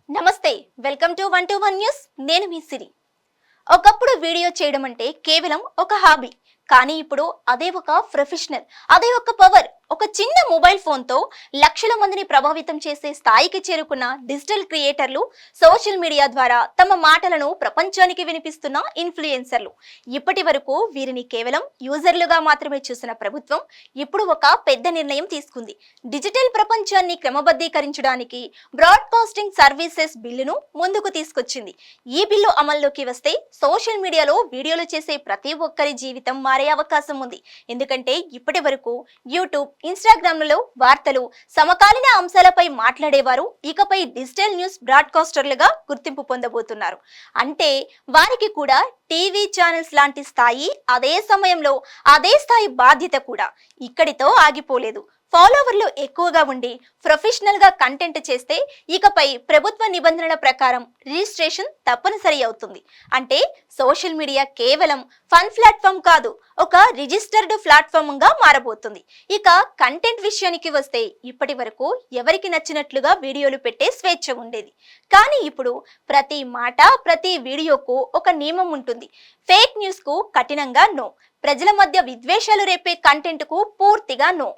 నమస్తే welcome to 121 news నేను మీ సిరి ఒకప్పుడు వీడియో చేయడం అంటే కేవలం ఒక హాబీ కానీ ఇప్పుడు అదే ఒక ప్రొఫెషనల్ అదే ఒక పవర్ ఒక చిన్న మొబైల్ ఫోన్ తో లక్షల మందిని ప్రభావితం చేసే స్థాయికి చేరుకున్న డిజిటల్ క్రియేటర్లు సోషల్ మీడియా ద్వారా తమ మాటలను ప్రపంచానికి వినిపిస్తున్న ఇన్ఫ్లుయెన్సర్లు ఇప్పటి వరకు వీరిని కేవలం యూజర్లుగా మాత్రమే చూసిన ప్రభుత్వం ఇప్పుడు ఒక పెద్ద నిర్ణయం తీసుకుంది డిజిటల్ ప్రపంచాన్ని క్రమబద్ధీకరించడానికి బ్రాడ్కాస్టింగ్ సర్వీసెస్ బిల్లును ముందుకు తీసుకొచ్చింది ఈ బిల్లు అమల్లోకి వస్తే సోషల్ మీడియాలో వీడియోలు చేసే ప్రతి ఒక్కరి జీవితం మారే అవకాశం ఉంది ఎందుకంటే ఇప్పటి వరకు యూట్యూబ్ ఇన్స్టాగ్రామ్లలో వార్తలు సమకాలీన అంశాలపై మాట్లాడేవారు ఇకపై డిజిటల్ న్యూస్ బ్రాడ్కాస్టర్లుగా గుర్తింపు పొందబోతున్నారు అంటే వారికి కూడా టీవీ ఛానల్స్ లాంటి స్థాయి అదే సమయంలో అదే స్థాయి బాధ్యత కూడా ఇక్కడితో ఆగిపోలేదు ఫాలోవర్లు ఎక్కువగా ఉండి ప్రొఫెషనల్ గా కంటెంట్ చేస్తే ఇకపై ప్రభుత్వ నిబంధనల ప్రకారం రిజిస్ట్రేషన్ తప్పనిసరి అవుతుంది అంటే సోషల్ మీడియా కేవలం ఫన్ ప్లాట్ఫామ్ కాదు ఒక రిజిస్టర్డ్ ప్లాట్ఫామ్ గా మారబోతుంది ఇక కంటెంట్ విషయానికి వస్తే ఇప్పటి వరకు ఎవరికి నచ్చినట్లుగా వీడియోలు పెట్టే స్వేచ్ఛ ఉండేది కానీ ఇప్పుడు ప్రతి మాట ప్రతి వీడియోకు ఒక నియమం ఉంటుంది ఫేక్ న్యూస్ కు కఠినంగా నో ప్రజల మధ్య విద్వేషాలు రేపే కంటెంట్ కు పూర్తిగా నో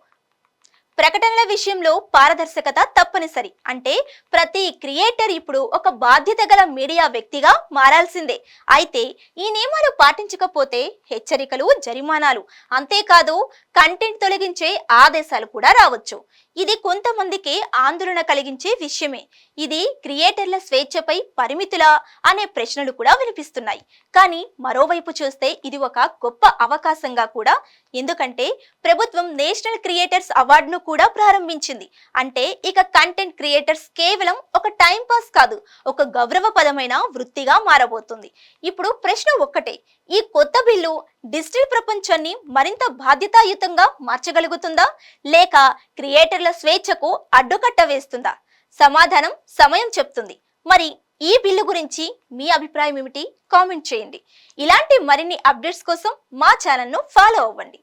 ప్రకటనల విషయంలో పారదర్శకత తప్పనిసరి అంటే ప్రతి క్రియేటర్ ఇప్పుడు ఒక బాధ్యత గల మీడియా వ్యక్తిగా మారాల్సిందే అయితే ఈ నియమాలు పాటించకపోతే హెచ్చరికలు జరిమానాలు అంతేకాదు కంటెంట్ తొలగించే ఆదేశాలు కూడా రావచ్చు ఇది కొంతమందికి ఆందోళన కలిగించే విషయమే ఇది క్రియేటర్ల స్వేచ్ఛపై పరిమితులా అనే ప్రశ్నలు కూడా వినిపిస్తున్నాయి కానీ మరోవైపు చూస్తే ఇది ఒక గొప్ప అవకాశంగా కూడా ఎందుకంటే ప్రభుత్వం నేషనల్ క్రియేటర్స్ అవార్డును కూడా ప్రారంభించింది అంటే ఇక కంటెంట్ క్రియేటర్స్ కేవలం ఒక టైం పాస్ కాదు ఒక గౌరవపదమైన వృత్తిగా మారబోతుంది ఇప్పుడు ప్రశ్న ఒక్కటే ఈ కొత్త బిల్లు డిజిటల్ ప్రపంచాన్ని మరింత బాధ్యతాయుతంగా మార్చగలుగుతుందా లేక క్రియేటర్ల స్వేచ్ఛకు అడ్డుకట్ట వేస్తుందా సమాధానం సమయం చెప్తుంది మరి ఈ బిల్లు గురించి మీ అభిప్రాయం ఏమిటి కామెంట్ చేయండి ఇలాంటి మరిన్ని అప్డేట్స్ కోసం మా ఛానల్ను ఫాలో అవ్వండి